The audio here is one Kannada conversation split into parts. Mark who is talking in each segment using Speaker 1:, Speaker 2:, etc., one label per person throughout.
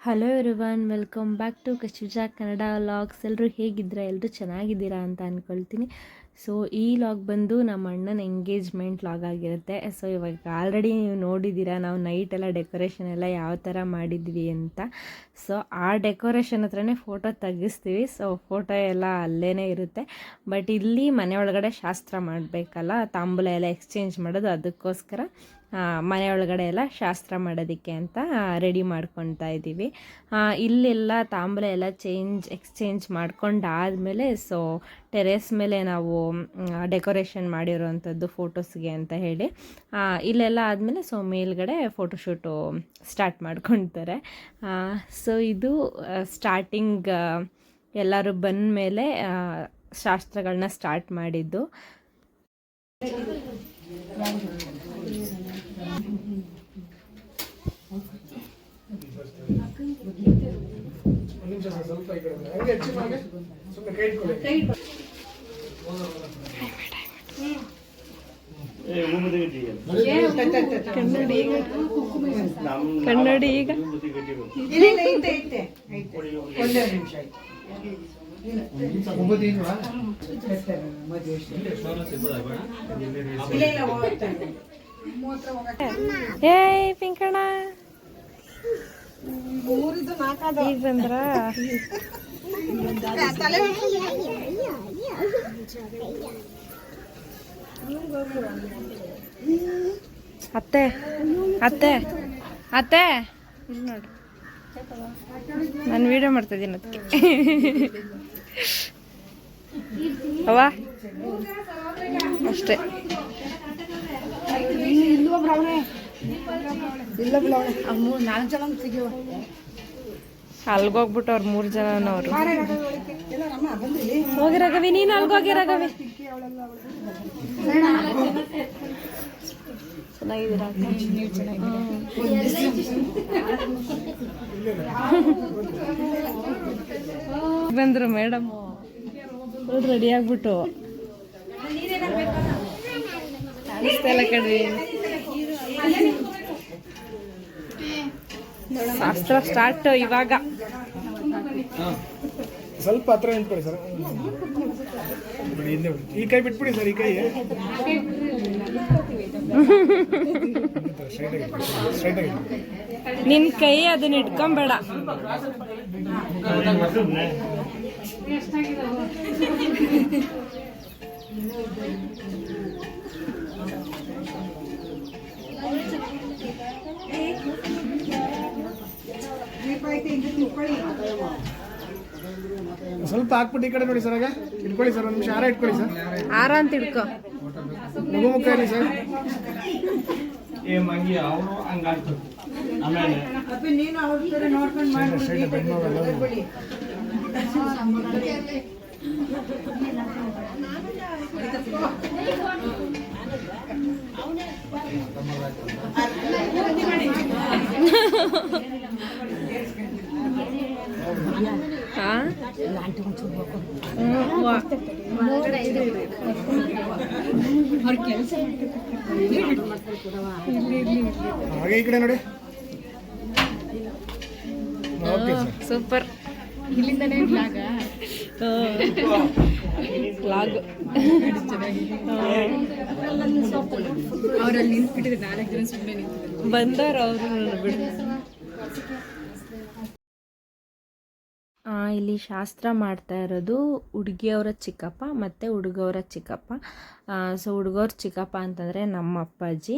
Speaker 1: Hello everyone, welcome back to Kashuja Kannada vlogs. ಎಲ್ಲರೂ ಹೇಗಿದ್ದೀರಾ? ಎಲ್ಲರೂ ಚೆನ್ನಾಗಿದ್ದೀರಾ ಅಂತ ಅಂದ್ಕೊಳ್ತೀನಿ. ಸೊ ಈ ವ್ಲಾಗ್ ಬಂದು ನಮ್ಮ ಅಣ್ಣನ ಎಂಗೇಜ್ಮೆಂಟ್ ವ್ಲಾಗ್ ಆಗಿರುತ್ತೆ. ಸೊ ಇವಾಗ ಆಲ್ರೆಡಿ ನೀವು ನೋಡಿದ್ದೀರಾ ನಾವು ನೈಟೆಲ್ಲ ಡೆಕೋರೇಷನ್ ಎಲ್ಲ ಯಾವ ಥರ ಮಾಡಿದ್ವಿ ಅಂತ. ಸೊ ಆ ಡೆಕೋರೇಷನ್ ಹತ್ರನೇ ಫೋಟೋ ತೆಗಿಸ್ತೀವಿ. ಸೊ ಫೋಟೋ ಎಲ್ಲ ಅಲ್ಲೇ ಇರುತ್ತೆ. ಬಟ್ ಇಲ್ಲಿ ಮನೆ ಒಳಗಡೆ ಶಾಸ್ತ್ರ ಮಾಡಬೇಕಲ್ಲ, ತಾಂಬೂಲ ಎಲ್ಲ ಎಕ್ಸ್ಚೇಂಜ್ ಮಾಡೋದು, ಅದಕ್ಕೋಸ್ಕರ ಮನೆ ಒಳಗಡೆ ಎಲ್ಲ ಶಾಸ್ತ್ರ ಮಾಡೋದಕ್ಕೆ ಅಂತ ರೆಡಿ ಮಾಡ್ಕೊತಾ ಇದ್ದೀವಿ. ಇಲ್ಲೆಲ್ಲ ತಾಂಬೂಲ ಎಲ್ಲ ಎಕ್ಸ್ಚೇಂಜ್ ಮಾಡ್ಕೊಂಡಾದಮೇಲೆ ಸೊ ಟೆರೇಸ್ ಮೇಲೆ ನಾವು ಡೆಕೋರೇಷನ್ ಮಾಡಿರೋವಂಥದ್ದು ಫೋಟೋಸ್ಗೆ ಅಂತ ಹೇಳಿ ಇಲ್ಲೆಲ್ಲ ಆದಮೇಲೆ ಸೊ ಮೇಲ್ಗಡೆ ಫೋಟೋಶೂಟು ಸ್ಟಾರ್ಟ್ ಮಾಡ್ಕೊತಾರೆ. ಸೊ ಇದು ಸ್ಟಾರ್ಟಿಂಗ್ ಎಲ್ಲರೂ ಬಂದ ಮೇಲೆ ಶಾಸ್ತ್ರಗಳನ್ನ ಸ್ಟಾರ್ಟ್ ಮಾಡಿದ್ದು. ಕನ್ನಡಿ ಈಗ ಏಯ್ ಪಿಂಕಣ್ಣ ಈಗ ಬಂದ್ರ ಅತ್ತೆ ಅತ್ತೆ ಅತ್ತೆ ನೋಡಿ, ನಾನು ವಿಡಿಯೋ ಮಾಡ್ತಾ ಇದ್ದೀನಿ ಅದಕ್ಕೆ. ಅವ್ವ ಅಷ್ಟೇ. ಅಲ್ಗೋಗ್ಬಿಟ್ಟು ಅವ್ರು 3 ಜನನವರು. ಹೋಗಿ ರಘವಿ, ನೀನು ಅಲ್ಗೋಗಿ ರಘವಿ. ಚೆನ್ನಾಗಿದ್ದೀರಾ? ಬಂದ್ರು ಮೇಡಮ್ ರೆಡಿ ಆಗ್ಬಿಟ್ಟು ಕಾಣಿಸ್ತಾ ಕಡ್ರಿ. ಶಾಸ್ತ್ರ ಸ್ಟಾರ್ಟ್ ಇವಾಗ.
Speaker 2: ಸ್ವಲ್ಪ ಹತ್ರ ನಿಂತ್ಕೊಳ್ಳಿ ಸರ್. ಈ ಕೈ ಬಿಟ್ಬಿಡಿ ಸರ್, ಈ ಕೈ
Speaker 1: ನಿನ್ ಕೈ ಅದನ್ನ ಇಟ್ಕೊಂಬೇಡ.
Speaker 2: ಸ್ವಲ್ಪ ಹಾಕ್ಬಿಟ್ಟು ಈ ಕಡೆ ನೋಡಿ ಸರ್. ಆಗ ಇಟ್ಕೊಳ್ಳಿ ಸರ್, 1 ನಿಮಿಷ ಹಾರ ಇಟ್ಕೊಳ್ಳಿ ಸರ್.
Speaker 1: ಹಾರ ಅಂತ ಇಟ್ಕೊ.
Speaker 2: ಮಗು ಮುಖ ಇರಲಿ ಸರ್. ಹಾಗೆ ಈ ಕಡೆ ನೋಡಿ.
Speaker 1: ಸೂಪರ್.
Speaker 3: ಇಲ್ಲಿಂದನೇ ವ್ಲಾಗ್ ಅವರಲ್ಲಿ ನಿಂತ್ಬಿಟ್ಟಿದ್ರೆ 4 ಜನ ಸುಮ್ಮನೆ ನಿಂತಿದ್ರು.
Speaker 1: ಬಂದವ್ರು ಅವರು ಬಿಡು. ಇಲ್ಲಿ ಶಾಸ್ತ್ರ ಮಾಡ್ತಾ ಇರೋದು ಹುಡುಗಿಯವರ ಚಿಕ್ಕಪ್ಪ ಮತ್ತು ಹುಡುಗವರ ಚಿಕ್ಕಪ್ಪ. ಸೊ ಹುಡುಗವ್ರ ಚಿಕ್ಕಪ್ಪ ಅಂತಂದರೆ ನಮ್ಮ ಅಪ್ಪಾಜಿ.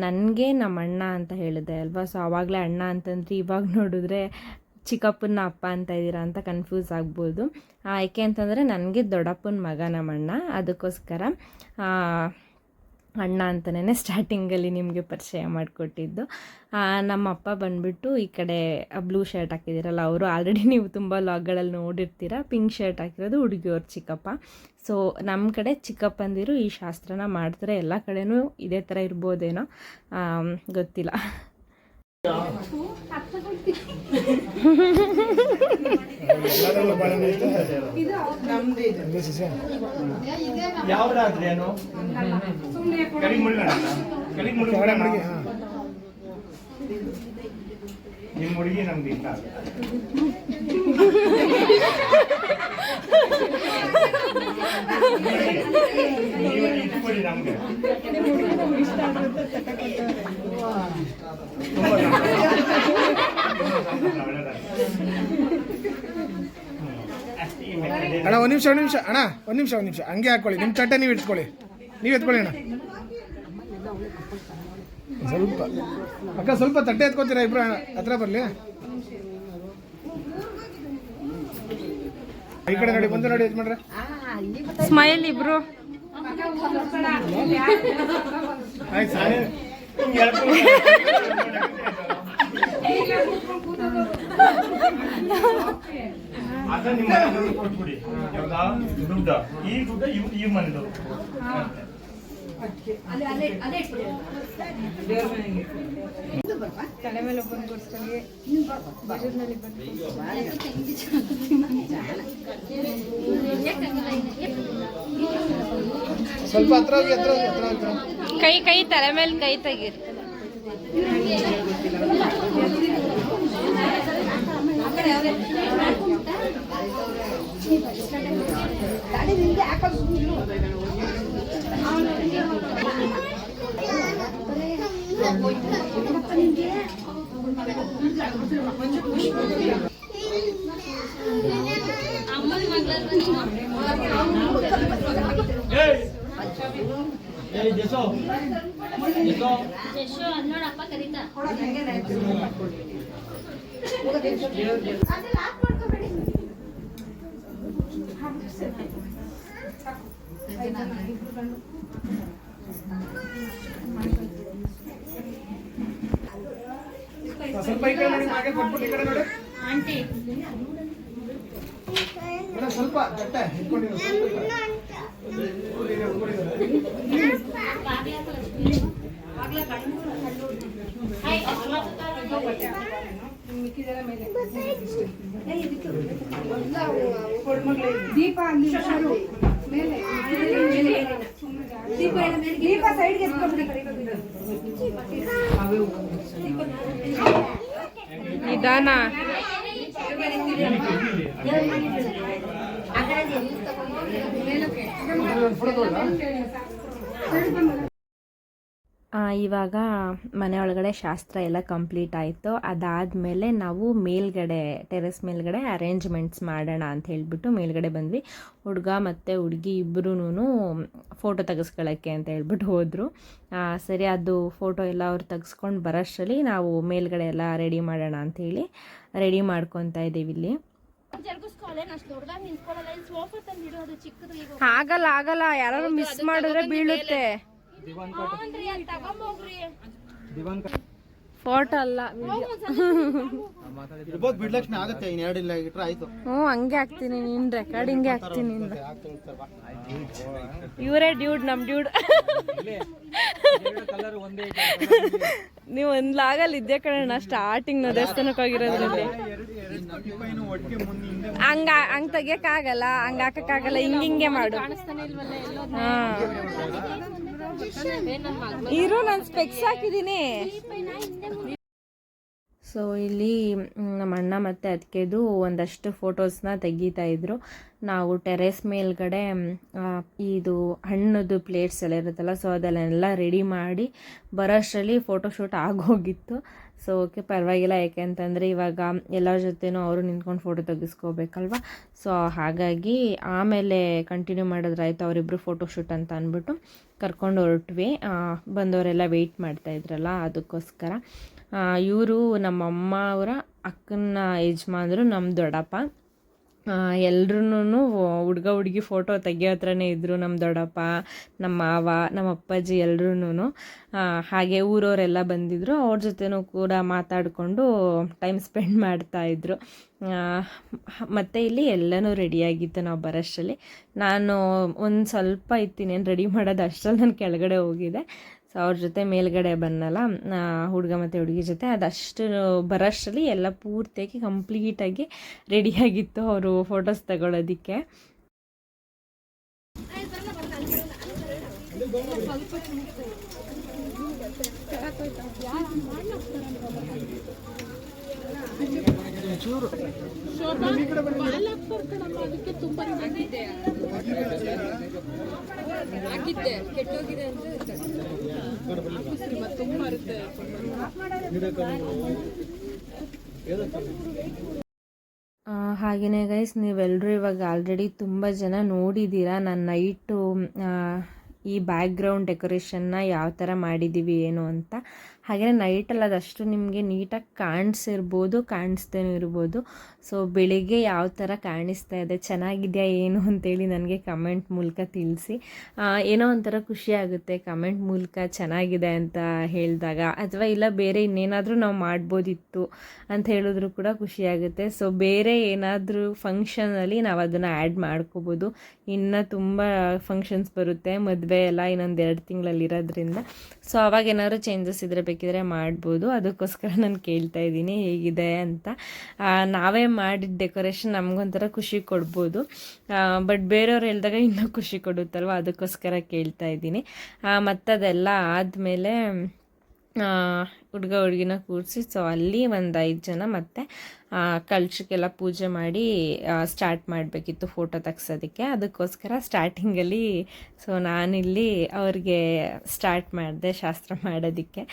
Speaker 1: ನನಗೆ ನಮ್ಮ ಅಣ್ಣ ಅಂತ ಹೇಳಿದೆ ಅಲ್ವಾ. ಸೊ ಆವಾಗಲೇ ಅಣ್ಣ ಅಂತಂದ್ರೆ ಇವಾಗ ನೋಡಿದ್ರೆ ಚಿಕ್ಕಪ್ಪನ ಅಪ್ಪ ಅಂತ ಇದ್ದೀರಾ ಅಂತ ಕನ್ಫ್ಯೂಸ್ ಆಗ್ಬೋದು. ಯಾಕೆ ಅಂತಂದರೆ ನನಗೆ ದೊಡ್ಡಪ್ಪನ ಮಗ ನಮ್ಮ ಅಣ್ಣ, ಅದಕ್ಕೋಸ್ಕರ ಅಣ್ಣ ಅಂತಲೇ ಸ್ಟಾರ್ಟಿಂಗಲ್ಲಿ ನಿಮಗೆ ಪರಿಚಯ ಮಾಡಿಕೊಟ್ಟಿದ್ದು. ನಮ್ಮ ಅಪ್ಪ ಬಂದುಬಿಟ್ಟು ಈ ಕಡೆ ಬ್ಲೂ ಶರ್ಟ್ ಹಾಕಿದ್ದೀರಲ್ಲ ಅವರು, ಆಲ್ರೆಡಿ ನೀವು ತುಂಬ ಲಾಗ್ಗಳಲ್ಲಿ ನೋಡಿರ್ತೀರ. ಪಿಂಕ್ ಶರ್ಟ್ ಹಾಕಿರೋದು ಹುಡುಗಿಯವ್ರ ಚಿಕ್ಕಪ್ಪ. ಸೊ ನಮ್ಮ ಕಡೆ ಚಿಕ್ಕಪ್ಪಂದಿರು ಈ ಶಾಸ್ತ್ರನ ಮಾಡ್ತಾರೆ. ಎಲ್ಲ ಕಡೆನೂ ಇದೇ ಥರ ಇರ್ಬೋದೇನೋ, ಗೊತ್ತಿಲ್ಲ.
Speaker 4: ನಿಮ್ಮ ಹುಡುಗಿ ನಮ್ಗೆ ಇಷ್ಟ ಆಗುತ್ತೆ. ನೀವು ಇಟ್ಕೊಡಿ ನಮ್ಗೆ
Speaker 2: ಅಣ್ಣ ಒಂದು ನಿಮಿಷ ಅಣ್ಣ ಒಂದು ನಿಮಿಷ ಹಂಗೆ ಹಾಕೊಳ್ಳಿ. ನಿಮ್ಮ ತಟ್ಟೆ ನೀವು ಇಟ್ಕೊಳ್ಳಿ, ನೀವು ಎತ್ಕೊಳ್ಳಿ ಅಣ್ಣ. ಸ್ವಲ್ಪ ಅಕ್ಕ ಸ್ವಲ್ಪ ತಟ್ಟೆ ಎತ್ಕೋತೀರಾ ಇಬ್ರು ಹತ್ರ ಬರಲಿ. ಈ ಕಡೆ ನೋಡಿ, ಬಂದು ನೋಡಿ ಯಜಮಾನ್ರೆ.
Speaker 1: ಸ್ಮೈಲ್ ಇಬ್ರು.
Speaker 2: ಆಯ್ತು ಸಾರಿ.
Speaker 4: ಅದ ನಿಮ್ಮ ಮನೆಗೆ ಕೊಟ್ಬಿಡಿ. ಯಾವ್ದಾ ದುಡ್ಡ, ಈ ದುಡ್ಡ ಈ ಮನೆದವರು.
Speaker 3: ತಲೆ ಮೇಲೆ ಒಬ್ಬನ ಕೂರಿಸ್ಕೊಳ್ಳಿ, ಬಜೂರ್ನಲ್ಲಿ
Speaker 2: ಸ್ವಲ್ಪ ಹತ್ರ ಹೋಗಿ
Speaker 1: ಕೈ ತಲೆ ಮೇಲೆ ಕೈ ತೆಗೀರಿ.
Speaker 5: ನೋಡಪ್ಪ ಕರೀತಾ
Speaker 2: ಸ್ವಲ್ಪ ಈ ಕಡೆ ನೋಡಿ, ಹಾಗೆ ಕೊಟ್ಬಿಟ್ಟು ಈ ಕಡೆ ನೋಡಿ
Speaker 5: ಆಂಟಿ.
Speaker 2: ಸ್ವಲ್ಪ ತಟ್ಟೆ ಇಟ್ಕೊಂಡಿರೋ
Speaker 3: ದೀಪ ದೀಪ ಸೈಡ್ಗೆ
Speaker 1: ನಿಧಾನ. ಇವಾಗ ಮನೆ ಒಳಗಡೆ ಶಾಸ್ತ್ರ ಎಲ್ಲ ಕಂಪ್ಲೀಟ್ ಆಯಿತು. ಅದಾದಮೇಲೆ ನಾವು ಮೇಲ್ಗಡೆ ಟೆರೆಸ್ ಮೇಲ್ಗಡೆ ಅರೇಂಜ್ಮೆಂಟ್ಸ್ ಮಾಡೋಣ ಅಂತ ಹೇಳಿಬಿಟ್ಟು ಮೇಲ್ಗಡೆ ಬಂದ್ವಿ. ಹುಡುಗ ಮತ್ತು ಹುಡುಗಿ ಇಬ್ಬರೂ ಫೋಟೋ ತೆಗೆಸ್ಕೊಳ್ಳೋಕ್ಕೆ ಅಂತ ಹೇಳ್ಬಿಟ್ಟು ಹೋದರು. ಸರಿ, ಅದು ಫೋಟೋ ಎಲ್ಲ ಅವ್ರು ತೆಗೆಸ್ಕೊಂಡು ಬರೋಷ್ಟರಲ್ಲಿ ನಾವು ಮೇಲ್ಗಡೆ ಎಲ್ಲ ರೆಡಿ ಮಾಡೋಣ ಅಂಥೇಳಿ ರೆಡಿ ಮಾಡ್ಕೊತಾ ಇದ್ದೀವಿ ಇಲ್ಲಿ. ಆಗಲ್ಲ, ಯಾರು ಮಿಸ್ ಮಾಡಿದ್ರೆ ಬೀಳುತ್ತೆ. ಫೋಟೋ ಅಲ್ಲ,
Speaker 2: ಬಿಡ್ಲಕ್ಷ್ಮಿ ಆಗುತ್ತೆ, ಇನ್ನೆರಡಿಲ್ಲ ಇಟ್ರೆ ಆಯ್ತು.
Speaker 1: ಹಂಗೆ ಹಾಕ್ತೀನಿ, ನೀನ್ ರೆಕಾರ್ಡಿಂಗ್ಗೆ ಹಾಕ್ತೀನಿ. ಇವರೇ ಡ್ಯೂಡ್, ನಮ್ ಡ್ಯೂಡ್. ನೀವು ಒಂದ್ ಲಾಗಲ್ಲಿ ಇದ್ದೆ ಕಣ ಸ್ಟಾರ್ಟಿಂಗ್ ದೇವಸ್ಥಾನಕ್ಕೆ ಹೋಗಿರೋದ್ರಲ್ಲಿ. ಹಂಗ್ ತೆಗಿಯಕ್ಕಾಗಲ್ಲ, ಹಂಗ ಹಾಕಕ್ಕಾಗಲ್ಲ, ಹಿಂಗೆ ಮಾಡು. ಹಾ ಇರು, ನಾನು ಸ್ಪೆಕ್ಸ್ ಹಾಕಿದ್ದೀನಿ. ಸೊ ಇಲ್ಲಿ ನಮ್ಮ ಅಣ್ಣ ಮತ್ತು ಅದಕ್ಕೆದು ಒಂದಷ್ಟು ಫೋಟೋಸ್ನ ತೆಗಿತಾ ಇದ್ರು. ನಾವು ಟೆರೆಸ್ ಮೇಲ್ಗಡೆ ಇದು ಹಣ್ಣದು ಪ್ಲೇಟ್ಸ್ ಎಲ್ಲ ಇರುತ್ತಲ್ಲ, ಸೊ ಅದನ್ನೆಲ್ಲ ರೆಡಿ ಮಾಡಿ ಬರೋಷ್ಟರಲ್ಲಿ ಫೋಟೋಶೂಟ್ ಆಗೋಗಿತ್ತು. ಸೊ ಓಕೆ, ಪರವಾಗಿಲ್ಲ, ಯಾಕೆಂತಂದರೆ ಇವಾಗ ಎಲ್ಲರ ಜೊತೆನೂ ಅವರು ನಿಂತ್ಕೊಂಡು ಫೋಟೋ ತೆಗೆಸ್ಕೋಬೇಕಲ್ವ. ಸೊ ಹಾಗಾಗಿ ಆಮೇಲೆ ಕಂಟಿನ್ಯೂ ಮಾಡಿದ್ರಾಯ್ತು, ಅವರಿಬ್ಬರು ಫೋಟೋಶೂಟ್ ಅಂತ ಅಂದ್ಬಿಟ್ಟು ಕರ್ಕೊಂಡು ಹೊರಟ್ವಿ. ಬಂದವರೆಲ್ಲ ವೆಯ್ಟ್ ಮಾಡ್ತಾಯಿದ್ರಲ್ಲ, ಅದಕ್ಕೋಸ್ಕರ. ಇವರು ನಮ್ಮಮ್ಮ ಅವರ ಅಕ್ಕನ ಯಜಮಾನ್ರು, ನಮ್ಮ ದೊಡ್ಡಪ್ಪ. ಎಲ್ರೂ ಹುಡುಗ ಹುಡುಗಿ ಫೋಟೋ ತೆಗಿಯೋ ಹತ್ರನೇ ಇದ್ದರು. ನಮ್ಮ ದೊಡ್ಡಪ್ಪ, ನಮ್ಮ ಮಾವ, ನಮ್ಮ ಅಪ್ಪಾಜಿ ಎಲ್ರೂ. ಹಾಗೆ ಊರವರೆಲ್ಲ ಬಂದಿದ್ದರು, ಅವ್ರ ಜೊತೆನೂ ಕೂಡ ಮಾತಾಡಿಕೊಂಡು ಟೈಮ್ ಸ್ಪೆಂಡ್ ಮಾಡ್ತಾಯಿದ್ರು. ಮತ್ತು ಇಲ್ಲಿ ಎಲ್ಲನೂ ರೆಡಿಯಾಗಿತ್ತು ನಾವು ಬರೋಷ್ಟರಲ್ಲಿ. ನಾನು ಒಂದು ಸ್ವಲ್ಪ ಇತ್ತಿನೇನು ರೆಡಿ ಮಾಡೋದು ಅಷ್ಟರಲ್ಲಿ ನಾನು ಕೆಳಗಡೆ ಹೋಗಿದ್ದೆ. ಸೊ ಅವ್ರ ಜೊತೆ ಮೇಲ್ಗಡೆ ಬಂದಲ್ಲ, ಹುಡುಗ ಮತ್ತು ಹುಡುಗಿ ಜೊತೆ, ಅದಷ್ಟು ಬರೋಷ್ಟರಲ್ಲಿ ಎಲ್ಲ ಪೂರ್ತಿಯಾಗಿ ಕಂಪ್ಲೀಟಾಗಿ ರೆಡಿಯಾಗಿತ್ತು ಅವರು ಫೋಟೋಸ್ ತಗೊಳ್ಳೋದಕ್ಕೆ.
Speaker 2: ಚೂರು ಈ ಕಡೆ ಬನ್ನಿ.
Speaker 1: ಹಾಗೆಯೇ ಗೈಸ್, ನೀವೆಲ್ಲರೂ ಇವಾಗ ಆಲ್ರೆಡಿ ತುಂಬ ಜನ ನೋಡಿದ್ದೀರಾ ನಾನು ನೈಟು ಈ ಬ್ಯಾಕ್ಗ್ರೌಂಡ್ ಡೆಕೋರೇಷನ್ನ ಯಾವ ಥರ ಮಾಡಿದ್ದೀವಿ ಏನು ಅಂತ. ಹಾಗೆಯೇ ನೈಟಲ್ಲಿ ಅದಷ್ಟು ನಿಮಗೆ ನೀಟಾಗಿ ಕಾಣಿಸಿರ್ಬೋದು, ಕಾಣಿಸ್ದೇನೂ ಇರ್ಬೋದು. ಸೊ ಬೆಳಿಗ್ಗೆ ಯಾವ ಥರ ಕಾಣಿಸ್ತಾ ಇದೆ, ಚೆನ್ನಾಗಿದೆಯಾ ಏನು ಅಂತೇಳಿ ನನಗೆ ಕಮೆಂಟ್ ಮೂಲಕ ತಿಳಿಸಿ. ಏನೋ ಒಂಥರ ಖುಷಿ ಆಗುತ್ತೆ ಕಮೆಂಟ್ ಮೂಲಕ ಚೆನ್ನಾಗಿದೆ ಅಂತ ಹೇಳಿದಾಗ, ಅಥವಾ ಇಲ್ಲ ಬೇರೆ ಇನ್ನೇನಾದರೂ ನಾವು ಮಾಡ್ಬೋದಿತ್ತು ಅಂತ ಹೇಳಿದ್ರು ಕೂಡ ಖುಷಿಯಾಗುತ್ತೆ. ಸೊ ಬೇರೆ ಏನಾದರೂ ಫಂಕ್ಷನಲ್ಲಿ ನಾವು ಅದನ್ನು ಆ್ಯಡ್ ಮಾಡ್ಕೋಬೋದು. ಇನ್ನು ತುಂಬ ಫಂಕ್ಷನ್ಸ್ ಬರುತ್ತೆ, ಮದುವೆ ಎಲ್ಲ ಇನ್ನೊಂದು 2 ತಿಂಗಳಲ್ಲಿ ಇರೋದ್ರಿಂದ. ಸೊ ಅವಾಗ ಏನಾದರೂ ಚೇಂಜಸ್ ಇದ್ದರೆ ಬೇಕಿದ್ರೆ ಮಾಡ್ಬೋದು. ಅದಕ್ಕೋಸ್ಕರ ನಾನು ಕೇಳ್ತಾ ಇದ್ದೀನಿ ಹೇಗಿದೆ ಅಂತ. ನಾವೇ ಮಾಡಿದ ಡೆಕೋರೇಷನ್ ನಮಗೊಂಥರ ಖುಷಿ ಕೊಡ್ಬೋದು, ಬಟ್ ಬೇರೆಯವ್ರು ಹೇಳಿದಾಗ ಇನ್ನೂ ಖುಷಿ ಕೊಡುತ್ತಲ್ವ, ಅದಕ್ಕೋಸ್ಕರ ಕೇಳ್ತಾ ಇದ್ದೀನಿ. ಮತ್ತು ಅದೆಲ್ಲ ಆದಮೇಲೆ ಹುಡುಗ ಹುಡುಗಿನ ಕೂರಿಸಿ, ಸೊ ಅಲ್ಲಿ ಒಂದು 5 ಜನ ಮತ್ತು ಕಳಶಕ್ಕೆಲ್ಲ ಪೂಜೆ ಮಾಡಿ ಸ್ಟಾರ್ಟ್ ಮಾಡಬೇಕಿತ್ತು ಫೋಟೋ ತೆಗ್ಸೋದಕ್ಕೆ. ಅದಕ್ಕೋಸ್ಕರ ಸ್ಟಾರ್ಟಿಂಗಲ್ಲಿ ಸೊ ನಾನಿಲ್ಲಿ ಅವ್ರಿಗೆ ಸ್ಟಾರ್ಟ್ ಮಾಡಿದೆ ಶಾಸ್ತ್ರ ಮಾಡೋದಕ್ಕೆ.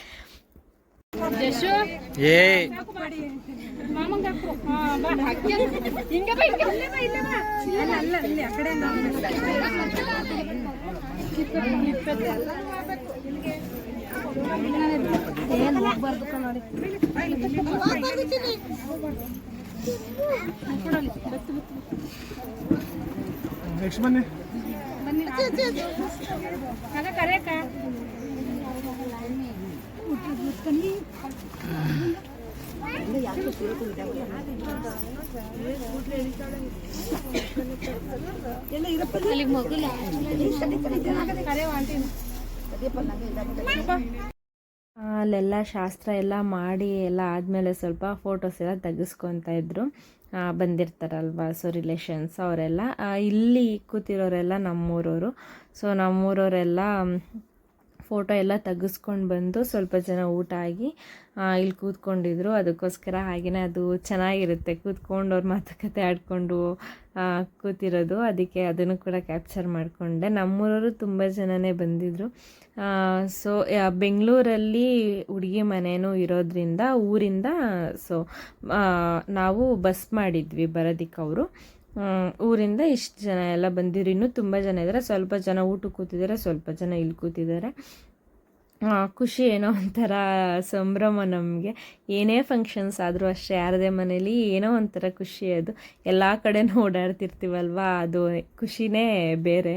Speaker 2: ನೆಕ್ಸ್ಟ್ ಬನ್ನಿ.
Speaker 1: ಅಲ್ಲೆಲ್ಲ ಶಾಸ್ತ್ರ ಎಲ್ಲ ಮಾಡಿ ಎಲ್ಲ ಆದಮೇಲೆ ಸ್ವಲ್ಪ ಫೋಟೋಸ್ ಎಲ್ಲ ತೆಗೆಸ್ಕೊತಾ ಇದ್ರು, ಬಂದಿರ್ತಾರಲ್ವ, ಸೊ ರಿಲೇಷನ್ಸ್ ಅವರೆಲ್ಲ. ಇಲ್ಲಿ ಕೂತಿರೋರೆಲ್ಲ ನಮ್ಮೂರವರು. ಸೊ ನಮ್ಮೂರವರೆಲ್ಲ ಫೋಟೋ ಎಲ್ಲ ತೆಗೆಸ್ಕೊಂಡು ಬಂದು ಸ್ವಲ್ಪ ಜನ ಊಟ ಆಗಿ ಇಲ್ಲಿ ಕೂತ್ಕೊಂಡಿದ್ರು. ಅದಕ್ಕೋಸ್ಕರ ಹಾಗೆಯೇ ಅದು ಚೆನ್ನಾಗಿರುತ್ತೆ ಕೂತ್ಕೊಂಡು ಅವ್ರ ಮಾತುಕತೆ ಆಡಿಕೊಂಡು ಕೂತಿರೋದು. ಅದಕ್ಕೆ ಅದನ್ನು ಕೂಡ ಕ್ಯಾಪ್ಚರ್ ಮಾಡಿಕೊಂಡೆ. ನಮ್ಮೂರವರು ತುಂಬ ಜನನೇ ಬಂದಿದ್ದರು. ಸೊ ಬೆಂಗಳೂರಲ್ಲಿ ಹುಡುಗಿ ಮನೆಯೂ ಇರೋದ್ರಿಂದ ಊರಿಂದ ಸೊ ನಾವು ಬಸ್ ಮಾಡಿದ್ವಿ ಬರೋದಕ್ಕೆ. ಅವರು ಊರಿಂದ ಇಷ್ಟು ಜನ ಎಲ್ಲ ಬಂದಿದ್ರು. ಇನ್ನೂ ತುಂಬ ಜನ ಇದ್ದಾರೆ. ಸ್ವಲ್ಪ ಜನ ಊಟಕ್ಕೆ ಕೂತಿದ್ದಾರೆ, ಸ್ವಲ್ಪ ಜನ ಇಲ್ಲಿ ಕೂತಿದ್ದಾರೆ. ಖುಷಿ, ಏನೋ ಒಂಥರ ಸಂಭ್ರಮ ನಮಗೆ. ಏನೇ ಫಂಕ್ಷನ್ಸ್ ಆದರೂ ಅಷ್ಟೇ, ಯಾರದೇ ಮನೇಲಿ ಏನೋ ಒಂಥರ ಖುಷಿ. ಅದು ಎಲ್ಲ ಕಡೆನೂ ಓಡಾಡ್ತಿರ್ತೀವಲ್ವ, ಅದು ಖುಷಿನೇ ಬೇರೆ.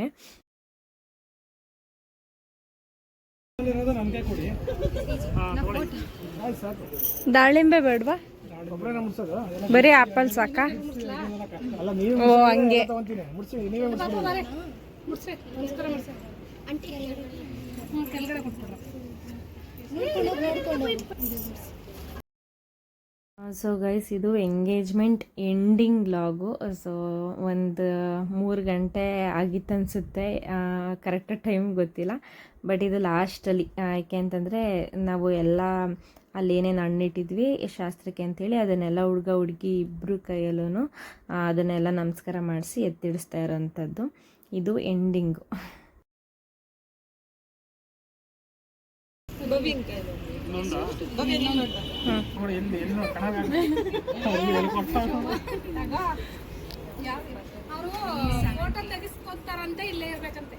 Speaker 1: ದಾಳಿಂಬೆ ಬೇಡವಾ, ಬರೀ ಆಪಲ್ ಸಾಕಾ? ಓ ಹಂಗೆ. ಸೊ ಗೈಸ್, ಇದು ಎಂಗೇಜ್ಮೆಂಟ್ ಎಂಡಿಂಗ್ ವ್ಲಾಗು. ಸೊ ಒಂದು 3 ಗಂಟೆ ಆಗಿತ್ತು ಅನಿಸುತ್ತೆ, ಕರೆಕ್ಟಾಗಿ ಟೈಮ್ ಗೊತ್ತಿಲ್ಲ. ಬಟ್ ಇದು ಲಾಸ್ಟಲ್ಲಿ, ಯಾಕೆ ಅಂತಂದರೆ ನಾವು ಎಲ್ಲ ಅಲ್ಲೇನೇನು ಹಣ್ಣಿಟ್ಟಿದ್ವಿ ಶಾಸ್ತ್ರಕ್ಕೆ ಅಂಥೇಳಿ ಅದನ್ನೆಲ್ಲ ಹುಡುಗ ಹುಡುಗಿ ಇಬ್ಬರು ಕೈಯಲ್ಲೂ ಅದನ್ನೆಲ್ಲ ನಮಸ್ಕಾರ ಮಾಡಿಸಿ ಎತ್ತಿಡಿಸ್ತಾ ಇರೋವಂಥದ್ದು. ಇದು ಎಂಡಿಂಗು.
Speaker 3: ಫೋಟೋ ತೆಗಿಸ್ಕೊತಾರಂತೆ, ಇಲ್ಲೇ ಇರ್ಬೇಕಂತೆ.